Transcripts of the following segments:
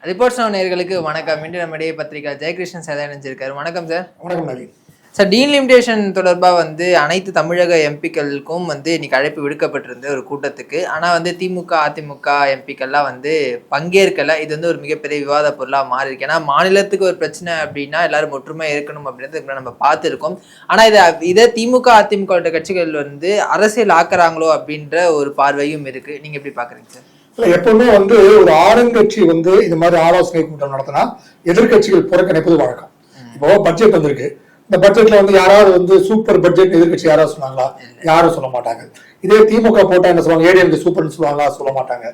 Reports நேயர்களுக்கு வணக்கம். இன்று நம்முடைய பத்திரிகை ஜெயகிருஷ்ணன் சார் இணைஞ்சிருக்காரு. வணக்கம் சார். வணக்கம் நவீன். சார், டீலிமிட்டேஷன் தொடர்பாக அனைத்து தமிழக எம்பிக்களுக்கும் இன்னைக்கு அழைப்பு விடுக்கப்பட்டிருந்த ஒரு கூட்டத்துக்கு. ஆனால் திமுக அதிமுக எம்பிக்கள்லாம் பங்கேற்கலை. இது ஒரு மிகப்பெரிய விவாத பொருளாக மாறி இருக்கு. ஏன்னா மாநிலத்துக்கு ஒரு பிரச்சனை அப்படின்னா எல்லாரும் ஒற்றுமை இருக்கணும் அப்படின்றது நம்ம பார்த்துருக்கோம். ஆனால் இதை திமுக அதிமுக கட்சிகள் அரசியல் ஆக்குறாங்களோ அப்படின்ற ஒரு பார்வையும் இருக்கு. நீங்க எப்படி பாக்குறீங்க சார்? இல்ல, எப்பவுமே ஒரு ஆளுங்கட்சி இது மாதிரி ஆலோசனை கூட்டம் நடத்தினா எதிர்கட்சிகள் புறக்கணிப்பது வழக்கம். இப்போ பட்ஜெட் வந்திருக்கு. இந்த பட்ஜெட்ல யாராவது சூப்பர் பட்ஜெட் எதிர்கட்சி யாராவது சொன்னாங்களா? யாரும் சொல்ல மாட்டாங்க. இதே திமுக போட்டா என்ன சொல்லுவாங்க? ஏடிஎம்கே சூப்பர்னு சொல்லுவாங்களா? சொல்ல மாட்டாங்க.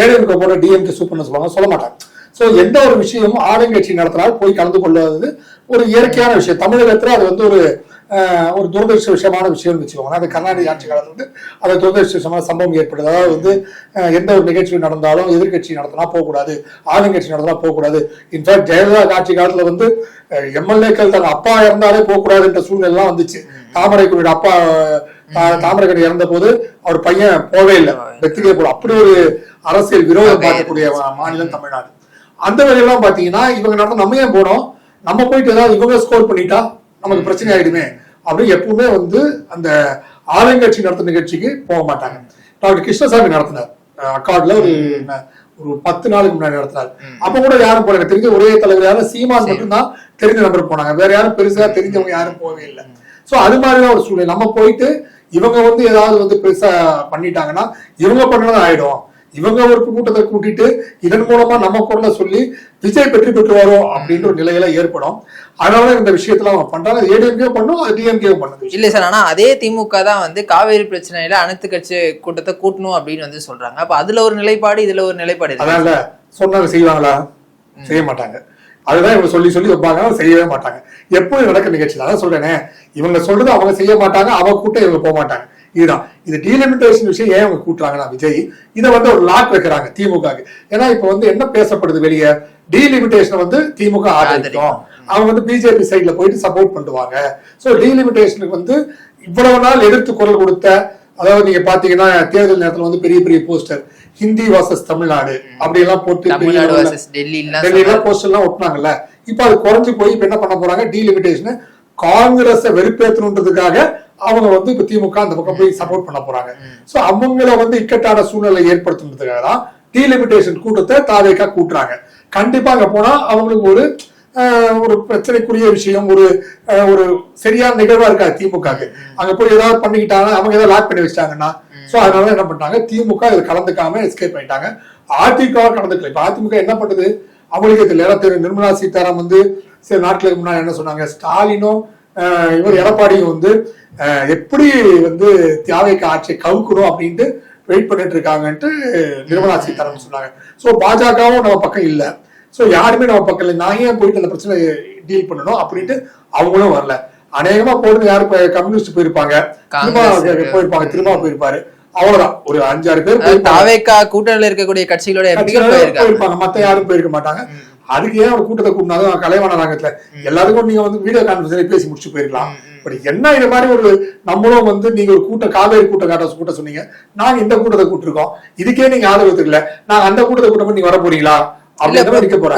ஏடிஎம்கே போட்டா டிஎம்கே சூப்பர்னு சொல்லுவாங்க? சொல்ல மாட்டாங்க. சோ எந்த ஒரு விஷயமும் ஆளுங்கட்சி நடத்தினால் போய் கலந்து கொள்வது ஒரு இயற்கையான விஷயம். தமிழகத்துல அது ஒரு துரதிருஷ்டமான விஷயம்னு வச்சுக்கோங்க. அது கர்நாடக ஆட்சி காலத்துல அது துரதிருஷ்டமான சம்பவம் ஏற்படுது. அதாவது எந்த ஒரு நிகழ்ச்சி நடந்தாலும் எதிர்கட்சி நடத்தினா போகக்கூடாது, ஆளுங்கட்சி நடத்தினா போகக்கூடாது. இன்ஃபேக்ட் ஜெயலலிதா ஆட்சி காலத்துல எம்எல்ஏக்கள் தன் அப்பா இறந்தாலே போகக்கூடாதுன்ற சூழ்நிலை வந்துச்சு. தாமரைக்குடி அப்பா தாமரைக்கணி இறந்த போது அவர் பையன் போவே இல்லை, வெத்திலே போல. அப்படி ஒரு அரசியல் விரோதம் பார்க்கக்கூடிய மாநிலம் தமிழ்நாடு. அந்த வகையெல்லாம் பாத்தீங்கன்னா இவங்க நடத்த நம்ம ஏன் போனோம், நம்ம போயிட்டு ஏதாவது இவங்க ஸ்கோர் பண்ணிட்டா நமக்கு பிரச்சனை ஆயிடுமே அப்படின்னு எப்பவுமே அந்த ஆளுங்கட்சி நடத்தும் நிகழ்ச்சிக்கு போக மாட்டாங்க. டாக்டர் கிருஷ்ணசாமி நடத்தினார் அக்கார்ட்ல ஒரு 10 நாளுக்கு முன்னாடி நடத்தினார். அப்ப கூட யாரும் போனாங்க தெரிஞ்ச ஒரே தலைவர் யாரும் சீமான் மட்டும்தான் தெரிஞ்ச நம்பர் போனாங்க. வேற யாரும் பெருசா தெரிஞ்சவங்க யாரும் போகவே இல்லை. சோ அது மாதிரிதான் ஒரு சூழ்நிலை. நம்ம போயிட்டு இவங்க ஏதாவது பெருசா பண்ணிட்டாங்கன்னா இவங்க பண்ணதான் ஆயிடும். இவங்க ஒரு கூட்டத்தை கூட்டிட்டு இதன் மூலமா நம்ம குரலை சொல்லி விஜய் வெற்றி பெற்றுவாரோ அப்படின்ற ஒரு நிலையில ஏற்படும். அதனால இந்த விஷயத்துல அவங்க பண்றாங்க. ஏடிஎம்கே பண்ணும், டிஎம்கே பண்ணுது. இல்ல சார், ஆனா அதே திமுக தான் காவேரி பிரச்சனையில அனைத்து கட்சி கூட்டத்தை கூட்டணும் அப்படின்னு சொல்றாங்க. அப்ப அதுல ஒரு நிலைப்பாடு, இதுல ஒரு நிலைப்பாடு. அதனால சொன்னாங்க செய்வாங்களா? செய்ய மாட்டாங்க. அதுதான் இவங்க சொல்லி சொல்லி வைப்பாங்க, செய்யவே மாட்டாங்க. எப்போது நடக்க நிகழ்ச்சி தான் சொல்றேனே, இவங்க சொல்றது அவங்க செய்ய மாட்டாங்க, அவங்க கூட்டம் இவங்க போக மாட்டாங்க. இதுதான் இது டீலிமிட்டேஷன் விஷயம். ஏன் அவங்க கூட்டுறாங்கன்னா விஜய் இதை ஒரு லாக் வைக்கிறாங்க திமுக. ஏன்னா இப்ப என்ன பேசப்படுது வெளியே, டீலிமிட்டேஷன் திமுக ஆதரிக்கும், அவங்க பிஜேபி சைட்ல போயிட்டு சப்போர்ட் பண்ணுவாங்க. சோ டீலிமிட்டேஷனுக்கு இவ்வளவு நாள் எதிர்த்து குரல் கொடுத்த, அதாவது நீங்க பாத்தீங்கன்னா தேர்தல் நேரத்துல பெரிய பெரிய போஸ்டர் ஹிந்தி வாசஸ் தமிழ்நாடு அப்படி எல்லாம் போட்டு டெல்லியில போஸ்டர் எல்லாம் ஒட்டினாங்கல்ல. இப்ப அது குறைஞ்சு போய் இப்ப என்ன பண்ண போறாங்க, டீலிமிட்டேஷன் காங்கிரஸ வெறுப்பேற்றணுன்றதுக்காக அவங்க இப்ப திமுக அந்த பக்கம் போய் சப்போர்ட் பண்ண போறாங்க. சோ அவங்கள இக்கட்டான சூழ்நிலை ஏற்படுத்துறதுக்காக தான் டீலிமிட்டேஷன் கூட்டத்தை தாவேக்கா கூட்டுறாங்க. கண்டிப்பா அங்க போனா அவங்களுக்கு ஒரு பிரச்சனைக்குரிய விஷயம், ஒரு சரியான நிகழ்வா இருக்காது திமுகக்கு. அங்க போய் ஏதாவது பண்ணிக்கிட்டாங்க, அவங்க ஏதாவது லாக் பண்ணி வச்சிட்டாங்கன்னா சோ அதனால என்ன பண்ணாங்க, திமுக இது கலந்துக்காம எஸ்கேப் பண்ணிட்டாங்க. அதிமுக கலந்துக்கல. இப்ப அதிமுக என்ன பண்ணுது அவங்களுக்கு தெரியல. நிர்மலா சீதாராமன் சில நாட்களுக்கு முன்னாடி என்ன சொன்னாங்க, ஸ்டாலினும் இவர் எடப்பாடியும் எப்படி தியாவைக்கு ஆட்சியை கவுக்கணும் அப்படின்ட்டு வெயிட் பண்ணிட்டு இருக்காங்கன்ட்டு நிர்மலா சீதாராமன் சொன்னாங்க. சோ பாஜகவும் நம்ம பக்கம் இல்ல, சோ யாருமே நம்ம பக்கம் இல்லை, நான் ஏன் போயிட்டு அந்த பிரச்சனை டீல் பண்ணணும் அப்படின்ட்டு அவங்களும் வரல. அநேகமா போட்டு யாரு கம்யூனிஸ்ட் போயிருப்பாங்க, போயிருப்பாங்க, திரும்ப போயிருப்பாரு, அவ்வளவுதான். ஒரு 5-6 பேர் கூட்டணியில் இருக்கக்கூடிய கட்சிகளோட போயிருப்பாங்க, மத்த யாரும் போயிருக்க மாட்டாங்க. அதுக்கு ஏன் ஒரு கூட்டத்தை கூட்டினாலும் கலைவாணர் ரங்கத்துல எல்லாருக்கும் நீங்க வீடியோ கான்பரன்ஸ்ல பேசி முடிச்சு போயிருக்கலாம். பட் என்ன இது மாதிரி நம்மளும் நீங்க ஒரு கூட்டம் காவேரி கூட்டம் சொன்னீங்க, நாங்க இந்த கூட்டத்தை கூட்டிருக்கோம், இதுக்கே நீங்க ஆதரவு தெரியல, நாங்க அந்த கூட்டத்தை கூட்டம் நீங்க வர போறீங்களா?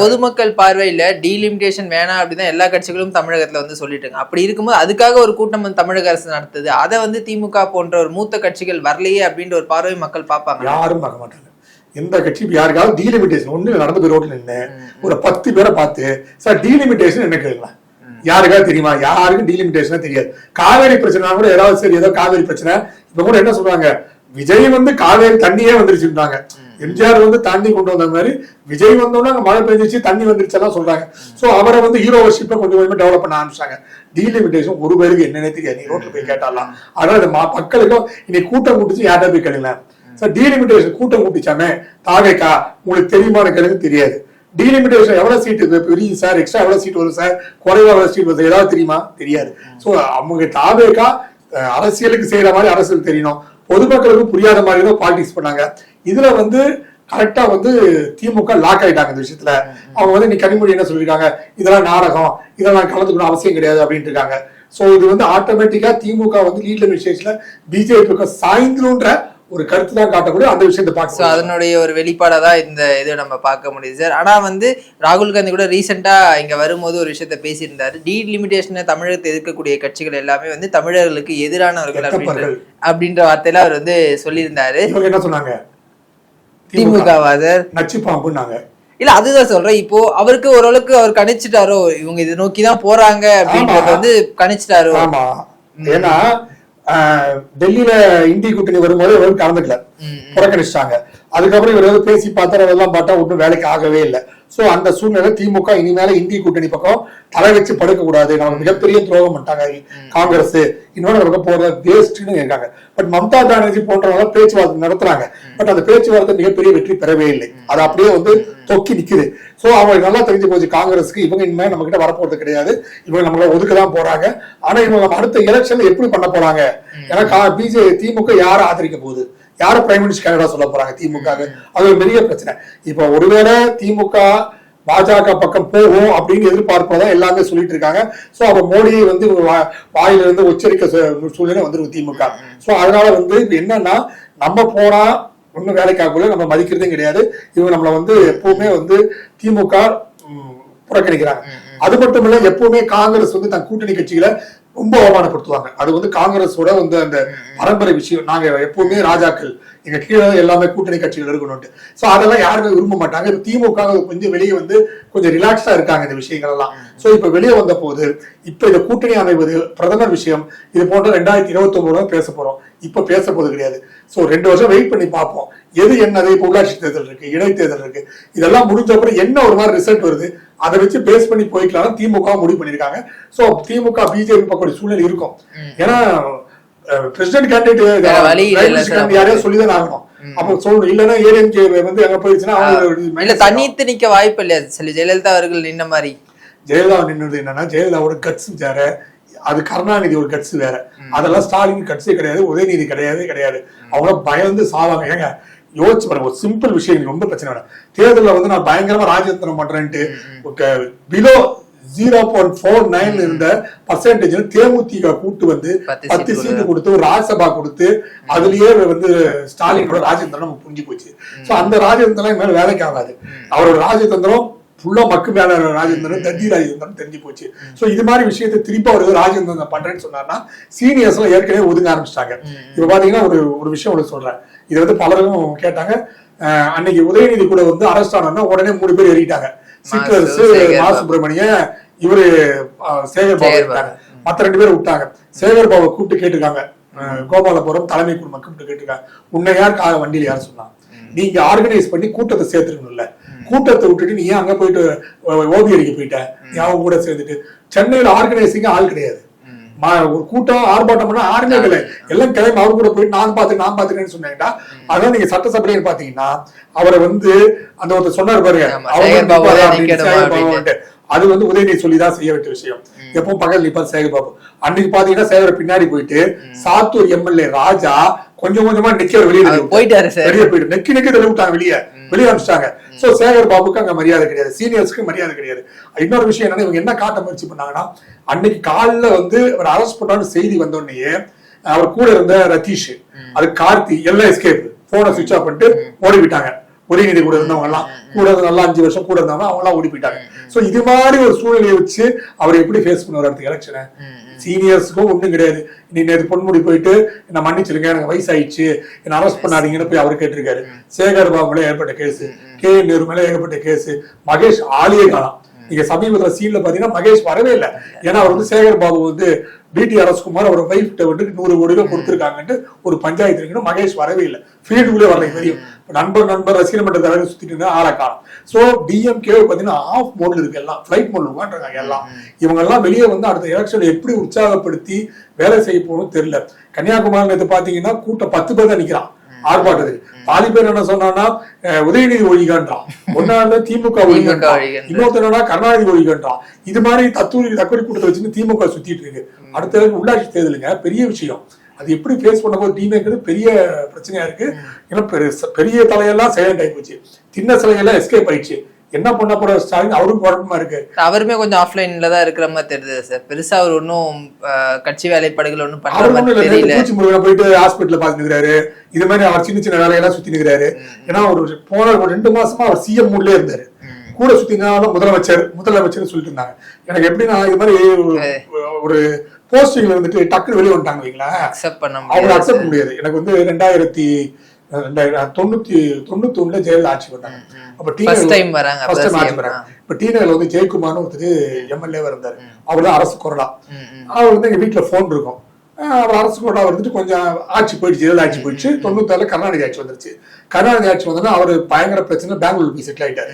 பொதுமக்கள் பார்வையில டீலிமிட்டேஷன் வேணாம் அப்படிதான் எல்லா கட்சிகளும் தமிழகத்துல சொல்லிட்டு இருக்காங்க. அப்படி இருக்கும்போது அதுக்காக ஒரு கூட்டம் தமிழக அரசு நடத்துது, அதை திமுக போன்ற ஒரு மூத்த கட்சிகள் வரலையே அப்படின்ற ஒரு பார்வை மக்கள் பார்ப்பாங்க. யாரும் பார்க்க மாட்டாங்க. எந்த கட்சி யாருக்காவது டீலிமிட்டேஷன் ஒண்ணு நடந்து போய் ரோட்ல நின்று ஒரு 10 பேரை பார்த்து சார் டீலிமிட்டேஷன் என்ன கேட்கலாம், யாருக்காவது தெரியுமா? யாருக்கும் டீலிமிட்டேஷன் தெரியாது. காவேரி பிரச்சனை கூட ஏதாவது சரி, ஏதோ காவேரி பிரச்சனை இப்ப கூட என்ன சொல்றாங்க, விஜய் காவேரி தண்ணியே வந்துருச்சுட்டாங்க. எம்ஜிஆர் தாண்டி கொண்டு வந்த மாதிரி விஜய் வந்தோம்னா மழை பெஞ்சிச்சு தண்ணி வந்துருச்செல்லாம் சொல்றாங்க. சோ அவரை ஹீரோ வர்ஷிப்பை கொஞ்சம் கொஞ்சமா டெவலப் பண்ண ஆரம்பிச்சாங்க. டீலிமிட்டேஷன் ஒரு பேருக்கு என்னன்னே தெரியாது, நீ ரோட்ல போய் கேட்டாலாம். அதனால மக்களுக்கும் இன்னைக்கு கூட்டம் கூட்டிச்சு யார்ட்ட போய் கேளுங்க சார், டீலிமிட்டேஷன் கூட்டம் கூட்டிச்சாமே தாவேக்கா உங்களுக்கு தெரியுமான கேளுங்க தெரியாது. டீலிமிட்டேஷன் எவ்வளவு சீட் பெரிய சார், எக்ஸ்ட்ரா எவ்வளவு சீட் வரும் சார், குறைவா எவ்வளவு சீட் வருது ஏதாவது தெரியுமா? தெரியாது. சோ அவங்க தாவேக்கா அரசியலுக்கு செய்யற மாதிரி அரசியல் தெரியணும், பொதுமக்களுக்கு புரியாத மாதிரி தான் பாலிடிக்ஸ் பண்ணாங்க. இதுல கரெக்டா திமுக லாக் ஆயிட்டாங்க இந்த விஷயத்துல. அவங்க நீ கனிமொழி என்ன சொல்லிருக்காங்க, இதெல்லாம் நாடகம், இதெல்லாம் கலந்துக்கணும் அவசியம் கிடையாது அப்படின்ட்டு இருக்காங்க. சோ இது ஆட்டோமேட்டிக்கா திமுக லீட் அட்மினிஸ்ட்ரேஷன்ல பிஜேபி சாய்ந்துன்ற ஒரு கருத்து தான் காட்டக்கூடிய அந்த விஷயத்தை பார்க்க. அதனுடைய ஒரு வெளிப்பாடாக தான் இந்த இதை நம்ம பார்க்க முடியுது சார். ஆனால் வந்து ராகுல் காந்தி கூட ரீசெண்டாக இங்கே வரும்போது ஒரு விஷயத்த பேசியிருந்தாரு. டீலிமிட்டேஷனை தமிழகத்தை எதிர்க்கக்கூடிய கட்சிகள் எல்லாமே வந்து தமிழர்களுக்கு எதிரானவர்கள் அப்படின்ற வார்த்தையில அவர் வந்து சொல்லியிருந்தாரு. இவங்க என்ன சொன்னாங்க? திமுகவா சார்? நச்சு பாம்புன்னாங்க. இல்ல அதுதான் சொல்றேன். இப்போ அவருக்கு ஓரளவுக்கு அவர் கணிச்சிட்டாரோ, இவங்க இதை நோக்கிதான் போறாங்க அப்படின்றத வந்து கணிச்சிட்டாரோ. ஆமா, ஏன்னா டெல்லியில இந்தி கூட்டணி வரும்போது இவருக்கு கலந்துக்கல, புறக்கணிச்சிட்டாங்க. அதுக்கப்புறம் இவர் பேசி பார்த்தாரு, அதெல்லாம் பார்த்தா ஒன்றும் வேலைக்கு ஆகவே இல்லை. சோ அந்த சூழ்நிலை திமுக இனிமேல இந்திய கூட்டணி பக்கம் தலை வச்சு படுக்க கூடாது, நம்ம மிகப்பெரிய துரோகம் பண்ணிட்டாங்க காங்கிரஸ், இன்னொரு பக்கம் போற வேஸ்ட்னு இருக்காங்க. பட் மம்தா பானர்ஜி போன்றவங்க பேச்சுவார்த்தை நடத்துறாங்க. பட் அந்த பேச்சுவார்த்தை மிகப்பெரிய வெற்றி பெறவே இல்லை, அது அப்படியே வந்து தொக்கி நிக்குது. சோ அவங்களுக்கு நல்லா தெரிஞ்சு போச்சு காங்கிரஸ்க்கு இவங்க இனிமே நம்ம கிட்ட வரப்போறது கிடையாது, இவங்க நம்மள ஒதுக்கதான் போறாங்க. ஆனா இவங்க அடுத்த எலெக்ஷன்ல எப்படி பண்ண போறாங்க? ஏன்னா திமுக யாரை ஆதரிக்க போகுது, யாரை பிரைம் மினிஸ்டர் கேண்டிடேட்டா சொல்ல போறாங்க திமுக? அது ஒரு பெரிய பிரச்சனை. இப்ப ஒருவேளை திமுக பாஜக பக்கம் போகும் அப்படின்னு எதிர்பார்ப்பதான் எல்லாமே சொல்லிட்டு இருக்காங்க. சோ அப்ப மோடியை வந்து வாயில இருந்து உச்சரிக்க சூழ்நிலை வந்துருக்கு திமுக. சோ அதனால வந்து என்னன்னா, நம்ம போனா ஒன்னும் வேலைக்காக நம்ம மதிக்கிறதும் கிடையாது, இவங்க நம்மள வந்து எப்பவுமே வந்து திமுக புறக்கணிக்கிறாங்க. அது மட்டும் இல்ல, எப்பவுமே காங்கிரஸ் வந்து தன் கூட்டணி கட்சிகளை ரொம்ப அவமானப்படுத்துவாங்க. அது வந்து காங்கிரஸோட வந்து அந்த பரம்பரை விஷயம். நாங்க எப்பவுமே ராஜாக்கள், எங்க கீழே எல்லாமே கூட்டணி கட்சிகள் இருக்கணும்ட்டு. சோ அதெல்லாம் யாருமே விரும்ப மாட்டாங்க. திமுக கொஞ்சம் வெளியே வந்து கொஞ்சம் ரிலாக்ஸா இருக்காங்க இந்த விஷயங்கள் எல்லாம். சோ இப்ப வெளியே வந்த போது இப்ப இந்த கூட்டணி அமைவது பிரதமர் விஷயம், இது போன்ற 2029 பேச போறோம். இப்ப பேச போது கிடையாது. சோ 2 வருஷம் வெயிட் பண்ணி பார்ப்போம் எது என்னது. இப்ப உள்ளாட்சி தேர்தல் இருக்கு, இடைத்தேர்தல் இருக்கு, இதெல்லாம் முடிஞ்ச அப்புறம் என்ன ஒரு மாதிரி ரிசல்ட் வருது அதை வச்சு பேஸ் பண்ணி போய்க்கலாம் திமுக முடிவு பண்ணிருக்காங்க. சோ திமுக பிஜேபி பக்கம் சூழ்நிலை இருக்கும். ஏன்னா பிரசிடென்ட் கேண்டிடேட் யாரையும் சொல்லிதான் ஆகணும். அப்ப சொல்லணும், இல்லன்னா ஏடிஎம்கே வந்து அங்க போயிடுச்சுன்னா தனித்து நிக்க வாய்ப்பு இல்லையா? சொல்லி ஜெயலலிதா அவர்கள் நின்ன மாதிரி. ஜெயலலிதா நின்றது என்னன்னா, ஜெயலலிதாவோட கட்ஸ் வேற, அது கருணாநிதி ஒரு கட்ஸ் வேற. அதெல்லாம் ஸ்டாலின் கட்ஸே கிடையாது, உதயநிதி கிடையாது. அவங்க பயந்து சாவாங்க. ஏங்க யோசிச்சு பாருங்க, ஒரு சிம்பிள் விஷயம், ரொம்ப பிரச்சனை வேணும். தேர்தலில் வந்து நான் பயங்கரமா ராஜதந்திரம் பண்றேன்ட்டு பிலோ 0.49 இருந்த பர்சன்டேஜ் தேமுதிக கூட்டு வந்து 10 சீட்டு கொடுத்து ஒரு ராஜ்யசபா கொடுத்து அதுலயே வந்து ஸ்டாலினோட ராஜதந்திரம் நமக்கு புரிஞ்சு போச்சு. சோ அந்த ராஜதந்திரம் மேல வேலைக்கு ஆகாது. அவரோட ராஜதந்திரம் ஃபுல்லா மக்கு மேல ராஜேந்திரன் தத்தி ராஜேந்திரன் தெரிஞ்சு போச்சு. சோ இது மாதிரி விஷயத்தை திருப்பி அவர் ராஜேந்திரன் பண்றேன்னு சொன்னார்னா சீனியர்ஸ் எல்லாம் ஏற்கனவே ஒதுங்க ஆரம்பிச்சிட்டாங்க. இப்ப பாத்தீங்கன்னா ஒரு விஷயம் ஒன்று சொல்றேன், இது வந்து பலரும் கேட்டாங்க. அன்னைக்கு உதயநிதி கூட வந்து அரெஸ்ட் ஆனா உடனே 3 பேர் ஏறிட்டாங்க. சிட்ரஸ், மா சுப்பிரமணியன், இவரு சேகர் பாபு இருக்காங்க. மத்த 2 பேர் விட்டாங்க. சேகர் பாபு கூப்பிட்டு கேட்டிருக்காங்க, கோபாலபுரம் தலைமை குழும கூப்பிட்டு கேட்டிருக்காங்க, உன்னை யார் வண்டியில யார் சொன்னா? நீங்க ஆர்கனைஸ் பண்ணி கூட்டத்தை சேர்த்துக்கணும்ல, கூட்டத்தை விட்டுட்டு நீ ஏன் அங்க போயிட்டு ஓவியரிக்கு போயிட்ட? நீ அவங்க கூட சேர்ந்துட்டு சென்னையில ஆர்கனைசிங்க ஆள் கிடையாது. ஒரு கூட்டம் ஆர்ப்பாட்டம் பண்ணா ஆர்மே கிடையாது, எல்லாம் கிளம்பி அவர் கூட போயிட்டு நான் பாத்துக்கிறேன்னு சொன்னீங்கன்னா. அதான் நீங்க சட்டசபையில பாத்தீங்கன்னா அவரை வந்து அந்த ஒருத்தர் சொன்னார் பாருங்க, அது வந்து உதயநிதி சொல்லிதான் செய்ய வேண்டிய விஷயம். எப்பவும் பகல் நிப்பார் சேகர் பாபு. அன்னைக்கு பாத்தீங்கன்னா சேகரை பின்னாடி போயிட்டு சாத்தூர் எம்எல்ஏ ராஜா கொஞ்சமா நிக்க வெளியே போயிட்டு நெக்கி தெளிவிட்டாங்க, வெளியே அனுப்பிச்சிட்டாங்க. சோ சேகர் பாபுக்கு அங்க மரியாதை கிடையாது, சீனியர்ஸ்க்கு மரியாதை கிடையாது. இன்னொரு விஷயம் என்னன்னா, இவங்க என்ன காட்ட முயற்சி பண்ணாங்கன்னா, அன்னைக்கு காலில் வந்து அவர் அரெஸ்ட் பண்ணான்னு செய்தி வந்தோடனே அவர் கூட இருந்த ரதீஷ், அது கார்த்தி எல்லாம் எஸ்கேப், போனை சுவிட்ச் ஆஃப் பண்ணிட்டு ஓடி போயிட்டாங்க. உதயநிதி கூட இருந்தவங்க எல்லாம் கூட நல்லா 5 வருஷம் கூட இருந்தாங்க, அவங்க எல்லாம் ஓடி போயிட்டாங்க. சோ இது மாதிரி ஒரு சூழ்நிலையை வச்சு அவர் எப்படி ஃபேஸ் பண்ணுவார் அடுத்த எலெக்ஷனை? சீனியர்ஸுக்கும் ஒண்ணும் கிடையாது. நீ நேற்று பொன்முடி போயிட்டு என்ன மன்னிச்சிருங்க, எனக்கு வயசாயிடுச்சு, என்ன அரெஸ்ட் பண்ணாதீங்கன்னு போய் அவர் கேட்டிருக்காரு. சேகர் பாபு மேல ஏற்பட்ட கேஸ், கே நேரு மேல ஏற்பட்ட கேஸ், மகேஷ் ஆலியே காலம். நீங்க சமீபத்துல சீன்ல பாத்தீங்கன்னா மகேஷ் வரவே இல்லை. ஏன்னா அவர் வந்து சேகர் பாபு வந்து பிடி அரசகுமார் அவர் வைஃப்ட வந்து 100 கோடி ரூபாய் கொடுத்துருக்காங்கன்னு ஒரு பஞ்சாயத்து இருக்குன்னு மகேஷ் வரவே இல்லை, ஃபீல்டுக்குள்ளே வரல. தெரியும், நண்பர் ரசிகர் மன்ற தலைவர் சுத்திட்டு இருந்தா ஆளை காணும். சோ டிஎம்கே பாத்தீங்கன்னா ஆஃப் மோட்ல இருக்கு, எல்லாம் ஃபிளைட் மோட்ல உட்காந்துருக்காங்க எல்லாம். இவங்க எல்லாம் வெளியே வந்து அடுத்த எலெக்ஷன் எப்படி உற்சாகப்படுத்தி வேலை செய்ய போகணும்னு தெரியல. கன்னியாகுமரி நேற்று பாத்தீங்கன்னா கூட்டம் 10 பேர் தான் நிக்கிறான் ஆர்ப்பாட்டத்துக்கு. பாதி பேர் என்ன சொன்னா உதயநிதி ஒழிகான்றான், ஒன்னால திமுக ஒழிகான்றான், இன்னொருத்தனா கருணாநிதி ஒழிகான்றான். இது மாதிரி தக்குரி கூட்டத்தை வச்சுன்னு திமுக சுத்திட்டு இருக்கு. அடுத்த உள்ளாட்சி தேர்தலுங்க பெரிய விஷயம், அது எப்படி ஃபேஸ் பண்ண போது டீமேக்கிறது பெரிய பிரச்சனையா இருக்கு. ஏன்னா பெரிய தலையெல்லாம் சைலண்ட் ஆகி போச்சு, சின்ன சிலையெல்லாம் எஸ்கேப் ஆயிடுச்சு. என்ன பண்ண போற ஸ்டாலின் அவரும் குழப்பமா இருக்கு. அவருமே கொஞ்சம் ஆஃப்லைன்ல தான் இருக்கிற மாதிரி தெரியுது சார். பெருசா அவர் ஒன்னும் கட்சி வேலைப்பாடுகள் ஒன்னும் பண்ற மாதிரி தெரியல. பூச்சி முருகனை போயிட்டு ஹாஸ்பிட்டல் பாத்துக்கிறாரு. இது மாதிரி அவர் சின்ன சின்ன வேலையெல்லாம் சுத்தி நிக்கிறாரு. ஏன்னா ஒரு போன 2 மாசமா அவர் சிஎம் மூட்லயே இருந்தாரு. கூட சுத்தினாலும் முதலமைச்சர் சொல்லிட்டு இருந்தாங்க. எனக்கு எப்படின்னா இது மாதிரி ஒரு போஸ்டிங்ல இருந்துட்டு டக்குனு வெளியே வந்துட்டாங்க வைங்களா, அவங்க அக்செப்ட் முடியாது. எனக்கு வந்து 1991 ஜெயலலிதா ஆட்சி பண்ணாங்க. அப்ப டீனர்ல வந்து ஜெயக்குமார்னு ஒருத்தர் எம்எல்ஏவா இருந்தாரு. அவர்தான் அரசு கொறடா. அவர் வந்து எங்க வீட்டுல போன் இருக்கும். அவர் அரசு கொறடா வந்துட்டு கொஞ்சம் ஆட்சி போயிடுச்சு, ஜெயலலிதா ஆட்சி போயிடுச்சு. 96 கருணாநிதி ஆட்சி வந்துருச்சு. கருணாநிதி ஆட்சி வந்தோன்னா அவரு பயங்கர பிரச்சனை, பெங்களூர் போய் செட்டில் ஆயிட்டாரு.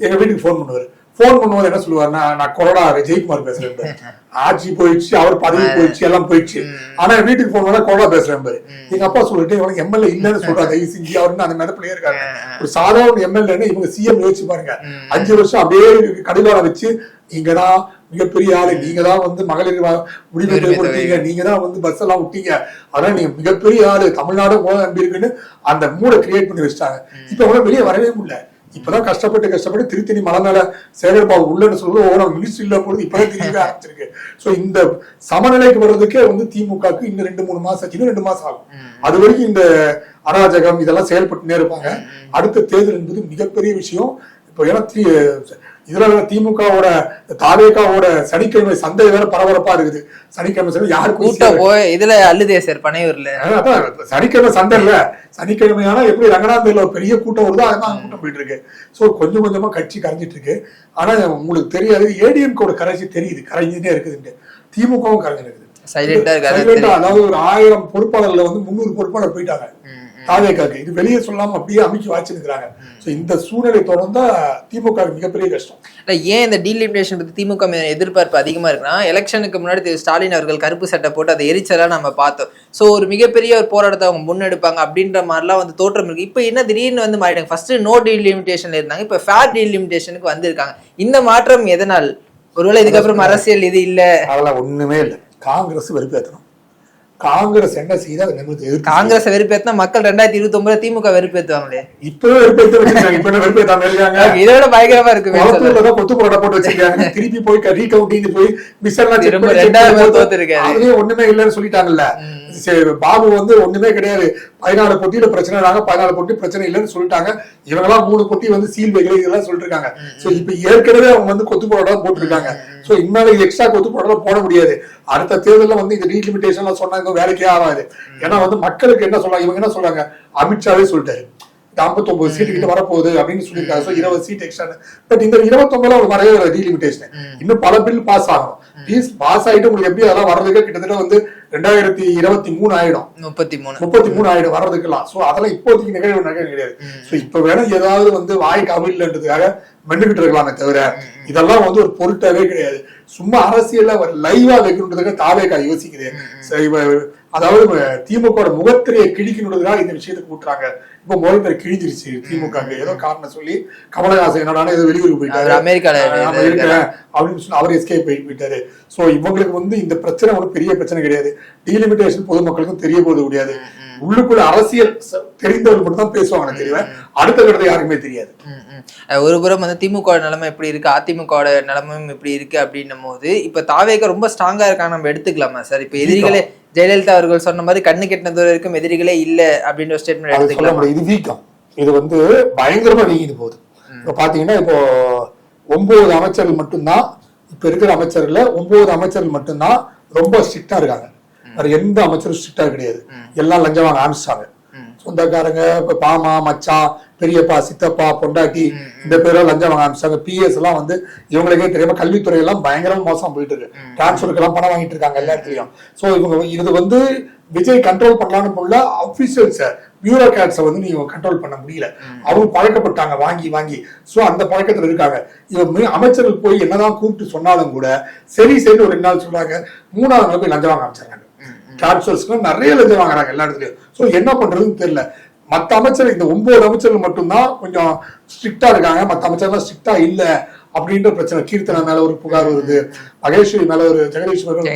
எங்க வீட்டுக்கு போன் பண்ணுவாரு. போன் பண்ணும்போது என்ன சொல்லுவாருன்னா, நான் கொறடா ஜெயக்குமார் பேசுறேன். ஆட்சி போயிடுச்சு, அவர் பதவி போயிடுச்சு, எல்லாம் போயிடுச்சு. ஆனா வீட்டுக்கு போன கொறடா பேசுறேன் பாரு. எங்க அப்பா சொல்லிட்டு இவங்க எம்எல்ஏ இல்லன்னு சொல்றாரு. ஐசிஜி அவருன்னு அந்த நினைப்பிலே இருக்காங்க. ஒரு சாதாரண எம்எல்ஏன்னு இவங்க சிஎம் யோசிச்சு பாருங்க. 5 வருஷம் அப்படியே கடிவாளம் வச்சு, நீங்கதான் மிகப்பெரிய ஆளு, நீங்க தான் வந்து மகளிர் உரிமை கொடுத்தீங்க, நீங்க தான் வந்து பஸ் எல்லாம் விட்டீங்க, அதான் நீங்க மிகப்பெரிய ஆளு, தமிழ்நாடு நம்பி இருக்குன்னு அந்த மூடை கிரியேட் பண்ணி வச்சுட்டாங்க. இப்ப அவங்க வெளியே வரவே முடியல. இப்பதான் கஷ்டப்பட்டு திருத்தணி மலை மேல சேகர்பாபு உள்ளன்னு சொல்லுவது ஒவ்வொரு மினிஸ்ட்ரியில போது இப்பதான் தெரியவே ஆரம்பிச்சிருக்கு. சோ இந்த சமநிலைக்கு வர்றதுக்கே வந்து திமுகவுக்கு இன்னும் 2-3 மாசம், இன்னும் 2 மாசம் ஆகும். அது வரைக்கும் இந்த அராஜகம் இதெல்லாம் செயல்பட்டுனே இருப்பாங்க. அடுத்த தேர்தல் என்பது மிகப்பெரிய விஷயம். இப்போ ஏன்னா இதுல திமுகவோட தாவேகாவோட சனிக்கிழமை சந்தை வேற பரபரப்பா இருக்குது. சனிக்கிழமை யாருக்கும் இதுல அள்ளுதே சார் பனையூர்ல சனிக்கிழமை சந்தை இல்ல, சனிக்கிழமையானா எப்படி ரங்கநாதர்ல ஒரு பெரிய கூட்டம் வருதோ அதுதான் கூட்டம் போயிட்டு இருக்கு. சோ கொஞ்சம் கொஞ்சமா கட்சி கரைஞ்சிட்டு இருக்கு. ஆனா உங்களுக்கு தெரியாது, ஏடிஎம்கோட கரைச்சி தெரியுது, கரைஞ்சுட்டே இருக்குது. திமுகவும் கரைஞ்சிருக்கு சைலண்டா. அதாவது ஒரு 1000 பொறுப்பாளர்ல வந்து 300 பொறுப்பாளர் போயிட்டாங்க தாவேகாக்கு. இது வெளியே சொல்லாம அப்படியே அமைக்கி வாச்சிருக்கிறாங்க. இந்த சூழ்நிலை தொடர்ந்தா திமுக மிகப்பெரிய கஷ்டம். ஏன் இந்த டீலிமிட்டேஷன் பத்தி திமுக எதிர்பார்ப்பு அதிகமா இருக்குன்னா, எலெக்ஷனுக்கு முன்னாடி ஸ்டாலின் அவர்கள் கருப்பு சட்டை போட்டு அதை எரிச்சலாம் நம்ம பார்த்தோம். சோ ஒரு மிகப்பெரிய ஒரு போராட்டத்தை அவங்க முன்னெடுப்பாங்க அப்படின்ற மாதிரிலாம் வந்து தோற்றம் இருக்கு. இப்ப என்ன திடீர்னு வந்து மாறிட்டாங்க. ஃபர்ஸ்ட் நோ டீலிமிட்டேஷன்ல இருந்தாங்க, இப்ப ஃபேர் டீலிமிட்டேஷனுக்கு வந்திருக்காங்க. இந்த மாற்றம் எதனால்? ஒருவேளை இதுக்கப்புறம் அரசியல் இது இல்ல, அதெல்லாம் ஒண்ணுமே இல்லை. காங்கிரஸ் வெறுப்பேற்றணும். காங்கிரஸ் என்ன செய்யுது அதை நிமிர்த்து காங்கிரஸ் வெறுப்பேற்றினா மக்கள் 2029 திமுக வெறுப்பேற்றுவாங்களே. இப்பவே வெறுப்பேற்றாங்க. இப்ப என்ன வெறுப்பேற்றாம இருக்காங்க, இதோட பயங்கரமா இருக்கு. கொத்து போட போட்டு வச்சிருக்காங்க. திருப்பி போய் ரீகவுண்டிங் போய் மிஸ்ஸர்லாம் 2000 தோத்துருக்காரு. அதுலயே ஒண்ணுமே இல்லைன்னு சொல்லிட்டாங்கல்ல. பாபு வந்து ஒண்ணுமே கிடையாது, 14 போட்டியில பிரச்சனை, 14 போட்டி பிரச்சனை இல்லைன்னு சொல்லிட்டாங்க. இவங்கெல்லாம் 3 போட்டி வந்து சீல் வைக்கல இதெல்லாம் சொல்லிட்டு இருக்காங்க. சோ இப்ப ஏற்கனவே அவங்க வந்து கொத்து போட போட்டுருக்காங்க. சோ இன்னால எக்ஸ்ட்ரா கொத்து போட முடியாது. அடுத்த தேர்தலில் வந்து இந்த டீலிமிட்டேஷன் சொன்னா வேலைக்கே ஆகாது. ஏன்னா வந்து மக்களுக்கு என்ன சொல்றாங்க, இவங்க என்ன சொல்றாங்க, அமித்ஷாவே சொல்லிட்டாரு 59 சீட்டு கிட்ட வரப்போகுது அப்படின்னு சொல்லியிருக்காங்க. So 20 seat extra. பட் இந்த 29 வரவே ஒரு டீலிமிட்டேஷன். இன்னும் பல பில் பாஸ் ஆகும். பாஸ் ஆயிட்டு உங்களுக்கு எப்படி அதெல்லாம் வர்றதுக்கு கிட்டத்தட்ட வந்து 2023 ஆயிடும், 33 ஆயிடும் வர்றதுக்கெல்லாம். சோ அதெல்லாம் இப்போதைக்கு நிகழ்வு கிடையாது. சோ இப்ப வேணா ஏதாவது வந்து வாய்க்கு அமிழ்ன்றதுக்காக மென்னுகிட்டு இருக்கலாமே தவிர இதெல்லாம் வந்து ஒரு பொருட்டாவே கிடையாது. சும்மா அரசியல்ல லைவா வைக்கணுன்றதுக்கு தாவேகா யோசிக்குது. அதாவது திமுக முகத்திரையை கிழிக்கணுன்றதுக்காக இந்த விஷயத்தை கூட்டுறாங்க. இப்ப முகத்திரை கிழிஞ்சிருச்சு திமுக. ஏதோ காரணம் சொல்லி கமலஹாசன் என்னடான ஏதோ வெளியூருக்கு போயிட்டாரு, அமெரிக்கால அப்படின்னு சொல்லி அவர் எஸ்கேப் போயிட்டாரு. சோ இவங்களுக்கு வந்து இந்த பிரச்சனை ஒரு பெரிய பிரச்சனை கிடையாது. டீலிமிட்டேஷன் பொதுமக்களுக்கும் தெரிய போது முடியாது. உள்ளுக்குள்ள அரசியல் தெரிந்தவர்கள் மட்டும் தான் பேசுவாங்க, தெரியல அடுத்த கட்டத்தை யாருக்குமே தெரியாது. ஒரு புறம் வந்து திமுக நிலைமை எப்படி இருக்கு, அதிமுக நிலைமையும் எப்படி இருக்கு அப்படின்னும் போது இப்ப தாவேக ரொம்ப ஸ்ட்ராங்கா இருக்காங்க நம்ம எடுத்துக்கலாமா சார்? இப்ப எதிரிகளே ஜெயலலிதா அவர்கள் சொன்ன மாதிரி கண்ணு கெட்டின தூரம் இருக்கும் எதிரிகளே இல்ல அப்படின்ற ஒரு ஸ்டேட்மெண்ட் எடுத்துக்கலாம். இது வீக்கம், இது வந்து பயங்கரமா வீங்கிட்டு போகுது. இப்ப பாத்தீங்கன்னா இப்போ 9 அமைச்சர்கள் மட்டும்தான், இப்ப இருக்கிற அமைச்சர்ல 9 அமைச்சர்கள் மட்டும்தான் ரொம்ப ஸ்ட்ரிக்டா இருக்காங்க. வேற எந்த அமைச்சரும் ஸ்ட்ரிக்டா கிடையாது. எல்லாம் லஞ்சம் வாங்க ஆரம்பிச்சிட்டாங்க. சொந்தக்காரங்க இப்ப பாமா, மச்சான், பெரியப்பா, சித்தப்பா, பொண்டாட்டி இந்த பேரெல்லாம் லஞ்சம் வாங்க ஆரம்பிச்சாங்க. பிஎஸ் எல்லாம் வந்து இவங்களுக்கே தெரியாம கல்வித்துறை எல்லாம் பயங்கரமா மோசம் போயிட்டு இருக்கு. டிரான்ஸ்பருக்கு எல்லாம் பணம் வாங்கிட்டு இருக்காங்க எல்லா இடத்துலயும். சோ இவங்க இது வந்து விஜய் கண்ட்ரோல் பண்ணலான்னு போல அபிஷியல்ஸ பியூரோகிராட்ஸை வந்து நீங்க கண்ட்ரோல் பண்ண முடியல. அவங்க பழக்கப்பட்டாங்க வாங்கி வாங்கி. சோ அந்த பழக்கத்துல இருக்காங்க. இவங்க அமைச்சர்கள் போய் என்னதான் கூப்பிட்டு சொன்னாலும் கூட சரி ஒரு 2 நாள் சொல்றாங்க, 3ஆவது நாள் போய் லஞ்சம் வாங்க ஆரம்பிச்சாங்க. டிரான்ஸ்பர்ஸ்க்கு நிறைய லஞ்சம் வாங்குறாங்க எல்லா இடத்துலயும். சோ என்ன பண்றதுன்னு தெரியல. மத்த அமைச்சர் இந்த 9 அமைச்சர்கள் மட்டும்தான் கொஞ்சம் ஸ்ட்ரிக்டா இருக்காங்க, மத்த அமைச்சர்லாம் ஸ்ட்ரிக்டா இல்ல அப்படின்ற பிரச்சனை. கீர்த்தனா மேல ஒரு புகார் வருது, மகேஸ்வரி மேல ஒரு ஜெகதீஸ்வரர்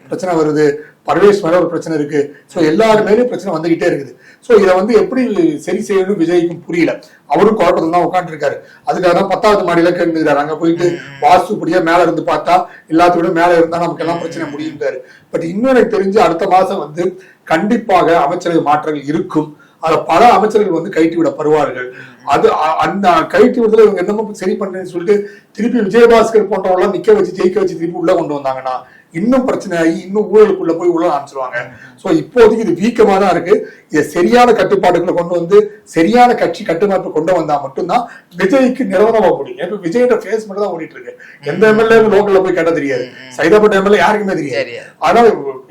பிரச்சனை வருது, பர்வேஸ் மேல ஒரு பிரச்சனை இருக்கு. ஸோ எல்லாரு மேலேயும் பிரச்சனை வந்துகிட்டே இருக்குது. ஸோ இதை வந்து எப்படி சரி செய்யணும் விஜய்க்கும் புரியல. அவரும் குழப்பத்துல தான் உட்காந்து இருக்காரு. அதுக்காக தான் 10வது மாடியில கேட்டுக்கிறாரு. அங்க போயிட்டு வாஸ்துப்படியா மேல இருந்து பார்த்தா எல்லாத்தோட மேல இருந்தா நமக்கு எல்லாம் பிரச்சனை முடியுங்கிறாரு. பட் இன்னும் எனக்கு தெரிஞ்சு அடுத்த மாசம் வந்து கண்டிப்பாக அமைச்சரவை மாற்றங்கள் இருக்கும். அதுல பல அமைச்சர்கள் வந்து கைட்டி விடப்படுவார்கள். அது அந்த கைட்டி விடுதல இவங்க என்னமோ சரி பண்றேன்னு சொல்லிட்டு திருப்பி விஜயபாஸ்கர் போன்றவங்களாம் நிக்க வச்சு ஜெயிக்க வச்சு திருப்பி உள்ள கொண்டு வந்தாங்கன்னா இன்னும் பிரச்சனை ஆகி இன்னும் ஊழலுக்குள்ள போய் உள்ள ஆரம்பிச்சிருவாங்க. சோ இப்போதைக்கு இது வீக்கமா தான் இருக்கு. இதை சரியான கட்டுப்பாடுகளை கொண்டு வந்து சரியான கட்சி கட்டுமாற்றம் கொண்டு வந்தா மட்டும்தான் விஜய்க்கு நிறுவனமா முடியும். இப்ப விஜயோட ஃபேஸ் மட்டும் தான் ஓடிட்டு இருக்கு. எந்த எம்எல்ஏ லோக்கல்ல போய் கேட்ட தெரியாது. சைதாப்பட்ட எம்எல்ஏ யாருக்குமே தெரியாது. அதனால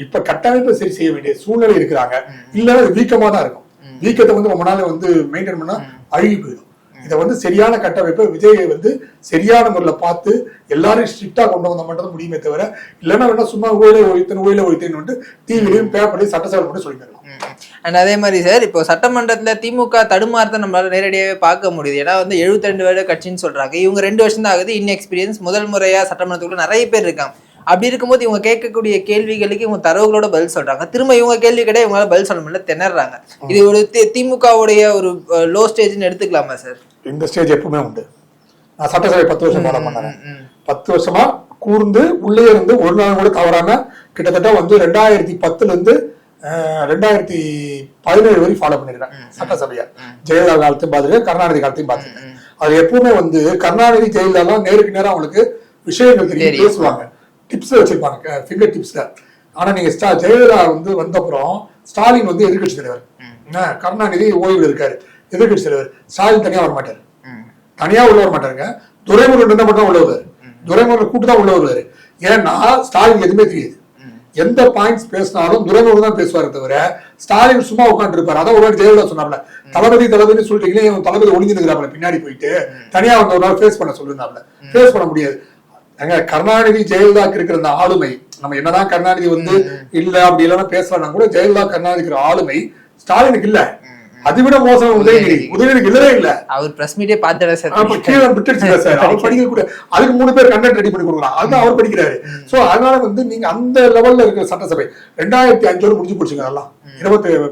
இப்ப கட்டமைப்பை சரி செய்ய வேண்டிய சூழ்நிலை இருக்கிறாங்க. இல்ல வீக்கமா தான் இருக்கும். வீக்கத்தை வந்து ரொம்ப நாள் வந்து மெயின்டைன் பண்ணா அழுகி போயிடும். இதை வந்து சரியான கட்டமைப்பை விஜயை வந்து சரியான முறையில் பார்த்து எல்லாரும் ஸ்ட்ரிக்டா கொண்டு வந்த மட்டும் முடியுமே தவிர இல்லைன்னா வேணா சும்மா ஊழலை ஒழித்தேன்னு டிவிலையும் பேப்பர்லையும் சட்டசபை மட்டும் சொல்லிக்கலாம். அண்ட் அதே மாதிரி சார் இப்போ சட்டமன்றத்துல திமுக தடுமாறத்தை நம்மளால நேரடியாகவே பார்க்க முடியுது. ஏன்னா வந்து 72 வருட கட்சின்னு சொல்றாங்க. இவங்க 2 வருஷம் தான் ஆகுது. இன்எக்ஸ்பீரியன்ஸ் முதல் முறையா சட்டமன்றத்துக்குள்ள நிறைய பேர் இருக்காங்க. அப்படி இருக்கும்போது இவங்க கேட்கக்கூடிய கேள்விகளுக்கு இவங்க தரவுகளோட பதில் சொல்றாங்க. திரும்ப இவங்க கேள்வி கேட்டா இவங்களால பதில் சொல்ல முடியல, திணறாங்க. இது ஒரு திமுகவுடைய ஒரு லோ ஸ்டேஜ்னு எடுத்துக்கலாமா சார்? இந்த ஸ்டேஜ் எப்பவுமே உண்டு. நான் சட்டசபை 10 வருஷம் ஃபாலோ பண்ணேன். 10 வருஷமா கூர்ந்து உள்ளே இருந்து ஒரு நாள் கூட தவறாம கிட்டத்தட்ட வந்து 2010ல இருந்து 2017 வரை ஃபாலோ பண்ணிருக்கேன் சட்டசபையா. ஜெயலலிதா காலத்தையும் பார்த்துருக்கேன், கருணாநிதி காலத்தையும் பார்த்துருக்கேன். அது எப்பவுமே வந்து கருணாநிதி ஜெயலலிதா நேருக்கு நேரம் அவங்களுக்கு விஷயங்கள் தெரியும், பேசுவாங்க, டிப்ஸ் வச்சிருப்பாங்க ஃபிங்கர் டிப்ஸ்ல. ஆனா நீங்க ஜெயலலிதா வந்து வந்தப்புறம் ஸ்டாலின் வந்து எதிர்கட்சி தலைவர், கருணாநிதி ஓய்வு இருக்காரு எதிர்கட்சி தலைவர். ஸ்டாலின் தனியா வர மாட்டாரு, தனியா உள்ள வர மாட்டாருங்க. துரைமுருகன் இருந்தா மட்டும் உள்ள வருவாரு. துரைமுருகன் கூட்டு தான் உள்ள வருவாரு. ஏன்னா ஸ்டாலின் எதுவுமே தெரியாது. எந்த பாயிண்ட்ஸ் பேசினாலும் துரைமுருகன் தான் பேசுவாரு தவிர ஸ்டாலின் சும்மா உட்காந்து இருப்பாரு. அதான் ஒரு வாட்டி ஜெயலலிதா சொன்னாப்ல, தளபதி சொல்லிட்டீங்களே, தளபதி ஒளிஞ்சுக்கிறாப்ல பின்னாடி போயிட்டு தனியா வந்து ஒரு நாள் ஃபேஸ் பண்ண சொல்லிருந்தாப்ல. ஃபேஸ் பண்ண முடியாது. கருணாநிதி ஜெயலலிதாக்கு இருக்கிற அந்த ஆளுமை, நம்ம என்னதான் கருணாநிதி வந்து இல்ல அப்படி இல்லைன்னா பேசலாம் கூட, ஜெயலலிதா கருணாநிதிக்கிற ஆளுமை ஸ்டாலினுக்கு இல்ல. அதை விட மோசம் உதயநிதிக்கு இல்லவே இல்ல. அவர் பிரஸ் மீட்டே பார்த்து சார் அவர் படிக்க கூட அதுக்கு 3 பேர் கண்டென்ட் ரெடி பண்ணி கொடுக்கலாம். அதுதான் அவர் படிக்கிறாரு. சோ அதனால வந்து நீங்க அந்த லெவல்ல இருக்கிற சட்டசபை 2005 முடிஞ்சு போச்சுங்க. அதெல்லாம்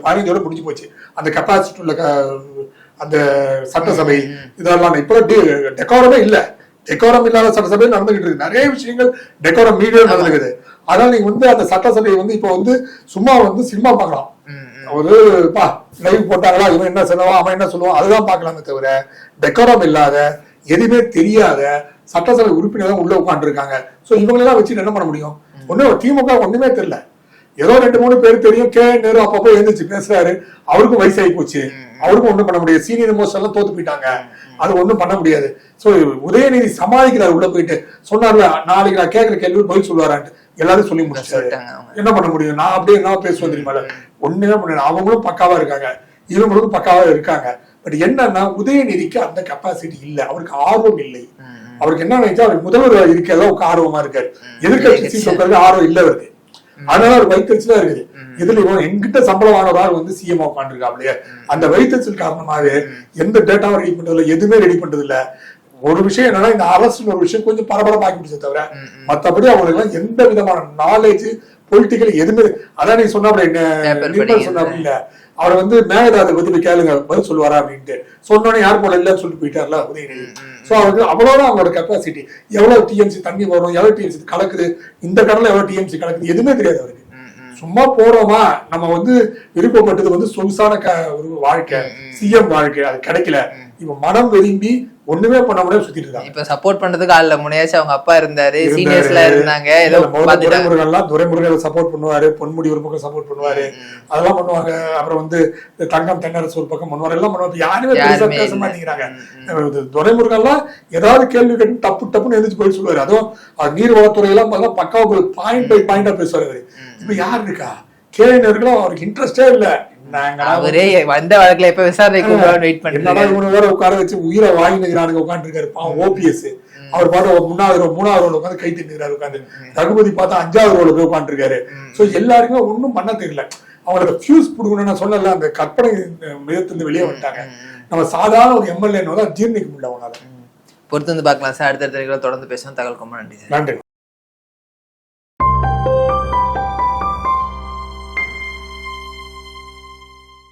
15 முடிஞ்சு போச்சு. அந்த கெப்பாசிட்டி உள்ள அந்த சட்டசபை இதெல்லாம் இப்ப டெக்கோரமே இல்ல. டெக்கோரம் இல்லாத சட்டசபை நடந்துகிட்டு இருக்கு. நிறைய விஷயங்கள் டெக்கோரம் மீடியா நடந்துக்குது. அதனால நீங்க வந்து அந்த சட்டசபையை வந்து இப்ப வந்து சும்மா வந்து சினிமா பார்க்கலாம். ஒரு லைவ் போட்டாங்களா, இவன் என்ன சொல்லுவான் அவன் என்ன சொல்லுவான் அதுதான் பார்க்கலாமே தவிர டெக்கோரம் இல்லாத எதுவுமே தெரியாத சட்டசபை உறுப்பினர் தான் உள்ள உட்காந்து இருக்காங்க. சோ இவங்களெல்லாம் வச்சு என்ன பண்ண முடியும்? ஒன்னும் திமுக ஒண்ணுமே தெரியல. ஏதோ 2-3 பேர் தெரியும். நேரு அப்பப்போ எழுந்துச்சு பேசுறாரு. அவருக்கும் வயசாகி போச்சு. அவருக்கும் ஒண்ணும் பண்ண முடியாது. சீனியர் மோஸ்ட் எல்லாம் தோத்து போயிட்டாங்க. அது ஒண்ணும் பண்ண முடியாது. சோ உதயநிதி சமாளிக்கிறார். உள்ள போயிட்டு சொன்னார்ல, நாளைக்கு நான் கேட்கிற கேள்வி பதில் சொல்லுவாரான்ட்டு எல்லாரும் சொல்லி முடிச்சாரு. என்ன பண்ண முடியும்? நான் அப்படியே என்ன பேசுவேன் தெரியுமா? ஒண்ணுமே பண்ண. அவங்களும் பக்காவா இருக்காங்க, இவங்களும் பக்காவா இருக்காங்க. பட் என்னன்னா உதயநிதிக்கு அந்த கெப்பாசிட்டி இல்ல. அவருக்கு ஆர்வம் இல்லை. அவருக்கு என்ன நினைச்சா அவருக்கு முதல்வர் இருக்கிறதா ஆர்வமா இருக்காரு. எதிர்கட்சி சீட் ஆர்வம் இல்ல அவருக்கு. அதனால ஒரு வைத்தறிச்சலா இருக்குது. இதுல இவன் எங்கிட்ட சம்பளம் வாங்குறதால் வந்து சிஎம் உட்காந்துருக்காப்லையே. அந்த வைத்தறிச்சல் காரணமாவே எந்த டேட்டாவும் ரெடி பண்றது இல்ல, எதுவுமே ரெடி பண்றது இல்ல. ஒரு விஷயம் என்னன்னா இந்த அரசு ஒரு விஷயம் கொஞ்சம் பரபரப்பாக்கி முடிச்ச தவிர மத்தபடி அவங்களுக்கு எல்லாம் எந்த விதமான நாலேஜ் பொலிட்டிக்கல் எதுவுமே. அதான் நீ சொன்னாப்ல என்ன சொன்னாப்ல இல்ல, அவரை வந்து மேகதாதை பத்தி கேளுங்க பதில் சொல்லுவாரா அப்படின்ட்டு சொன்னோன்னே யார் போல இல்லன்னு சொல்லிட்டு போயிட்டார்ல உதயநிதி. சோ அவருக்கு அவ்வளவுதான் அவங்களோட கெப்பாசிட்டி. எவ்வளவு டிஎம்சி தண்ணி வரும், எவ்வளவு டிஎம்சி கலக்குது, இந்த கடல எவ்வளவு டிஎம்சி கலக்குது எதுவுமே தெரியாது அவருக்கு. சும்மா போறோமா, நம்ம வந்து விருப்பப்பட்டது வந்து சொகுசான ஒரு வாழ்க்கை, சிஎம் வாழ்க்கை, அது கிடைக்கல. இப்ப மனம் விரும்பி ஒண்ணுமே பண்ண முடியாது சுத்திட்டு இருக்காங்க. இப்ப சப்போர்ட் பண்றதுக்கு ஆள்ல முனையாச்சும் அவங்க அப்பா இருந்தாரு, சீனியர்ஸ்ல இருந்தாங்க. துரைமுருகன் சப்போர்ட் பண்ணுவாரு, பொன்முடி ஒரு பக்கம் சப்போர்ட் பண்ணுவாரு, அதெல்லாம் பண்ணுவாங்க. அப்புறம் வந்து தங்கம் தென்னரசு ஒரு பக்கம் பண்ணுவாரு, எல்லாம் பண்ணுவாங்க. யாருமே பேச மாட்டேங்கிறாங்க. துரைமுருகன் எல்லாம் ஏதாவது கேள்வி கேட்டு டப்புன்னு எழுந்திரிச்சு போய் சொல்லுவாரு. அதுவும் நீர்வளத்துறை எல்லாம் பக்காவா பாயிண்ட் பை பாயிண்டா பேசுவாரு. இப்ப யாரு இருக்கா? கேள்விகளும் அவருக்கு இன்ட்ரெஸ்டே இல்ல. அவரே வந்த வழக்குல எப்ப விசாரணைக்கு வெயிட் பண்ணி உட்கார வச்சு உயிரை வாங்கினுக்கிறானுங்க உட்காந்து இருக்காரு. ஓபிஎஸ் அவர் பாட்டு 3வது ரோல உட்காந்து கை தின்னுறாரு உட்காந்து. ரகுபதி பார்த்தா 5வது ரோல போய் உட்காந்து இருக்காரு. சோ எல்லாருமே ஒன்னும் பண்ண தெரியல. அவங்களோட ஃபியூஸ் புடுங்கணும்னு நான் சொன்னல, அந்த கற்பனை மிதத்திலிருந்து வெளியே வந்துட்டாங்க. நம்ம சாதாரண ஒரு எம்எல்ஏ ஜீர்ணிக்க முடியல. அவனால பொறுத்து வந்து பார்க்கலாம் சார். அடுத்த தொடர்ந்து பேசணும். தகவல் ரொம்ப நன்றி.